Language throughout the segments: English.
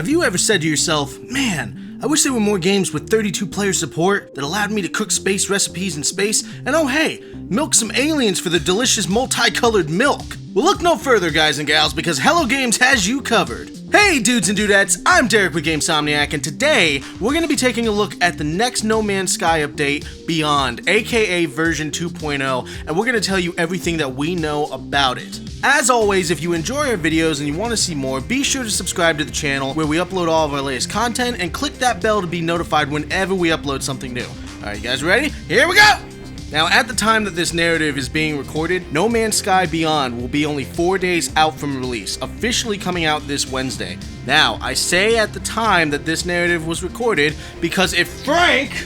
Have you ever said to yourself, man, I wish there were more games with 32-player support that allowed me to cook space recipes in space, and oh hey, milk some aliens for the delicious multicolored milk? Well, look no further, guys and gals, because Hello Games has you covered. Hey dudes and dudettes, I'm Derek with GameSomniac, and today we're going to be taking a look at the next No Man's Sky update, Beyond, aka version 2.0, and we're going to tell you everything that we know about it. As always, if you enjoy our videos and you want to see more, be sure to subscribe to the channel where we upload all of our latest content, and click that bell to be notified whenever we upload something new. Alright, you guys ready? Here we go! Now, at the time that this narrative is being recorded, No Man's Sky Beyond will be only 4 days out from release, officially coming out this Wednesday. Now, I say at the time that this narrative was recorded because if Frank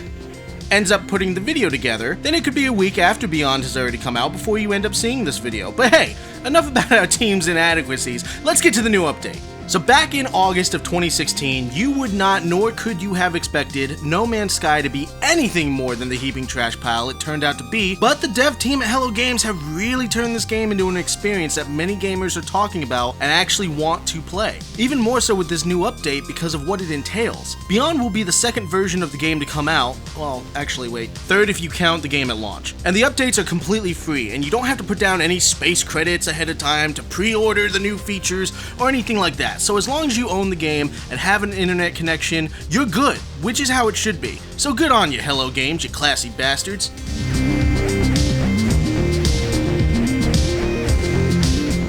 ends up putting the video together, then it could be a week after Beyond has already come out before you end up seeing this video. But hey, enough about our team's inadequacies, let's get to the new update. So back in August of 2016, you would not nor could you have expected No Man's Sky to be anything more than the heaping trash pile it turned out to be, but the dev team at Hello Games have really turned this game into an experience that many gamers are talking about and actually want to play. Even more so with this new update because of what it entails. Beyond will be the second version of the game to come out, well, actually wait, third if you count the game at launch. And the updates are completely free, and you don't have to put down any space credits ahead of time to pre-order the new features or anything like that. So as long as you own the game and have an internet connection, you're good, which is how it should be. So good on you, Hello Games, you classy bastards.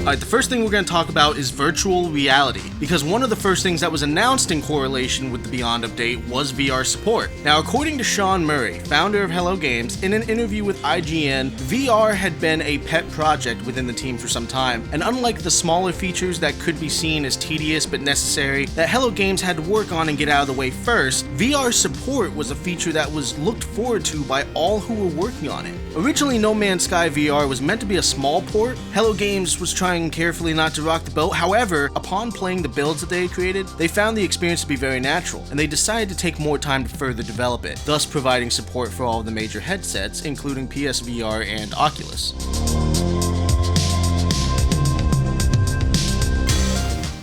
Alright, the first thing we're going to talk about is virtual reality, because one of the first things that was announced in correlation with the Beyond update was VR support. Now, according to Sean Murray, founder of Hello Games, in an interview with IGN, VR had been a pet project within the team for some time, and unlike the smaller features that could be seen as tedious but necessary that Hello Games had to work on and get out of the way first, VR support was a feature that was looked forward to by all who were working on it. Originally, No Man's Sky VR was meant to be a small port. Hello Games was trying carefully not to rock the boat. However, upon playing the builds that they had created, they found the experience to be very natural, and they decided to take more time to further develop it, thus providing support for all of the major headsets, including PSVR and Oculus.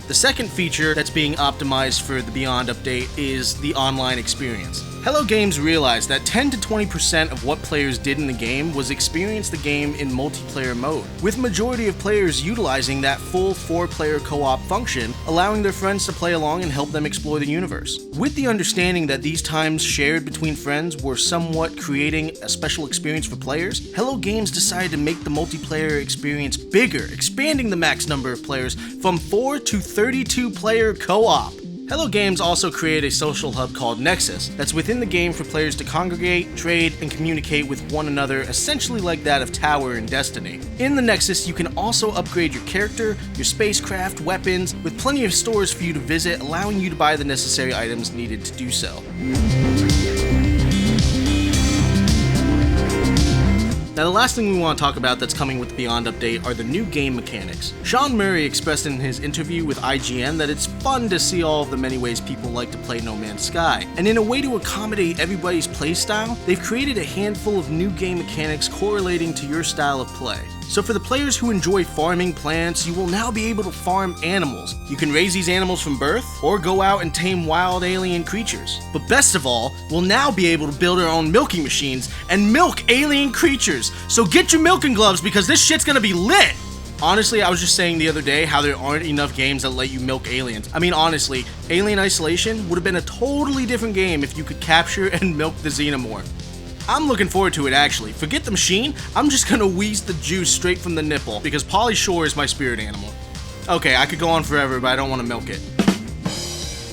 The second feature that's being optimized for the Beyond update is the online experience. Hello Games realized that 10 to 20% of what players did in the game was experience the game in multiplayer mode, with majority of players utilizing that full 4-player co-op function, allowing their friends to play along and help them explore the universe. With the understanding that these times shared between friends were somewhat creating a special experience for players, Hello Games decided to make the multiplayer experience bigger, expanding the max number of players from 4 to 32-player co-op. Hello Games also created a social hub called Nexus that's within the game for players to congregate, trade, and communicate with one another, essentially like that of Tower in Destiny. In the Nexus, you can also upgrade your character, your spacecraft, weapons, with plenty of stores for you to visit, allowing you to buy the necessary items needed to do so. Now, the last thing we want to talk about that's coming with the Beyond update are the new game mechanics. Sean Murray expressed in his interview with IGN that it's fun to see all of the many ways people like to play No Man's Sky, and in a way to accommodate everybody's playstyle, they've created a handful of new game mechanics correlating to your style of play. So for the players who enjoy farming plants, you will now be able to farm animals. You can raise these animals from birth, or go out and tame wild alien creatures. But best of all, we'll now be able to build our own milking machines and milk alien creatures. So get your milking gloves because this shit's gonna be lit! Honestly, I was just saying the other day how there aren't enough games that let you milk aliens. I mean, honestly, Alien Isolation would have been a totally different game if you could capture and milk the xenomorph. I'm looking forward to it actually. Forget the machine, I'm just gonna wheeze the juice straight from the nipple because Pauly Shore is my spirit animal. Okay, I could go on forever, but I don't want to milk it.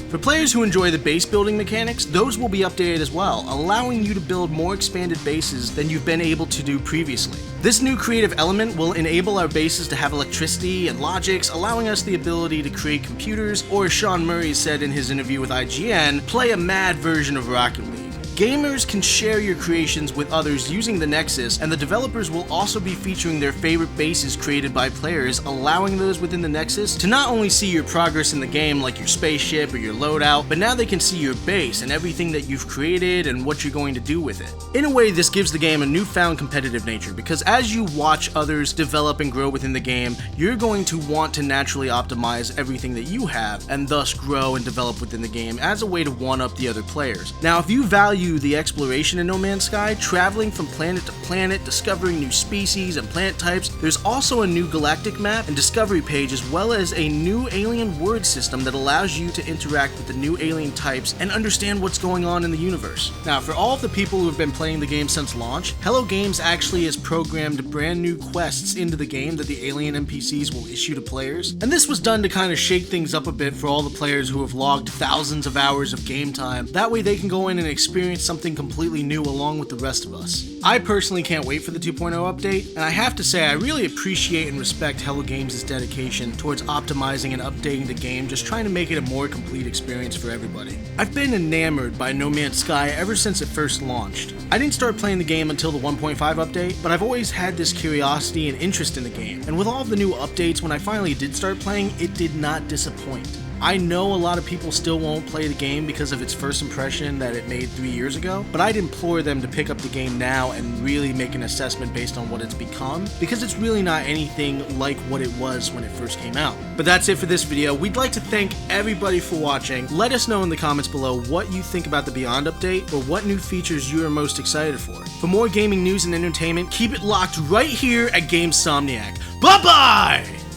For players who enjoy the base building mechanics, those will be updated as well, allowing you to build more expanded bases than you've been able to do previously. This new creative element will enable our bases to have electricity and logics, allowing us the ability to create computers, or as Sean Murray said in his interview with IGN, play a mad version of Rocket League. Gamers can share your creations with others using the Nexus, and the developers will also be featuring their favorite bases created by players, allowing those within the Nexus to not only see your progress in the game like your spaceship or your loadout, but now they can see your base and everything that you've created and what you're going to do with it. In a way, this gives the game a newfound competitive nature, because as you watch others develop and grow within the game, you're going to want to naturally optimize everything that you have, and thus grow and develop within the game as a way to one-up the other players. Now, if you value the exploration in No Man's Sky, traveling from planet to planet, discovering new species and plant types, there's also a new galactic map and discovery page, as well as a new alien word system that allows you to interact with the new alien types and understand what's going on in the universe. Now, for all of the people who have been playing the game since launch, Hello Games actually has programmed brand new quests into the game that the alien NPCs will issue to players, and this was done to kind of shake things up a bit for all the players who have logged thousands of hours of game time. That way they can go in and experience something completely new along with the rest of us. I personally can't wait for the 2.0 update, and I have to say I really appreciate and respect Hello Games' dedication towards optimizing and updating the game, just trying to make it a more complete experience for everybody. I've been enamored by No Man's Sky ever since it first launched. I didn't start playing the game until the 1.5 update, but I've always had this curiosity and interest in the game, and with all of the new updates, when I finally did start playing, it did not disappoint. I know a lot of people still won't play the game because of its first impression that it made 3 years ago, but I'd implore them to pick up the game now and really make an assessment based on what it's become, because it's really not anything like what it was when it first came out. But that's it for this video. We'd like to thank everybody for watching. Let us know in the comments below what you think about the Beyond update, or what new features you are most excited for. For more gaming news and entertainment, keep it locked right here at GameSomniac. Bye-bye!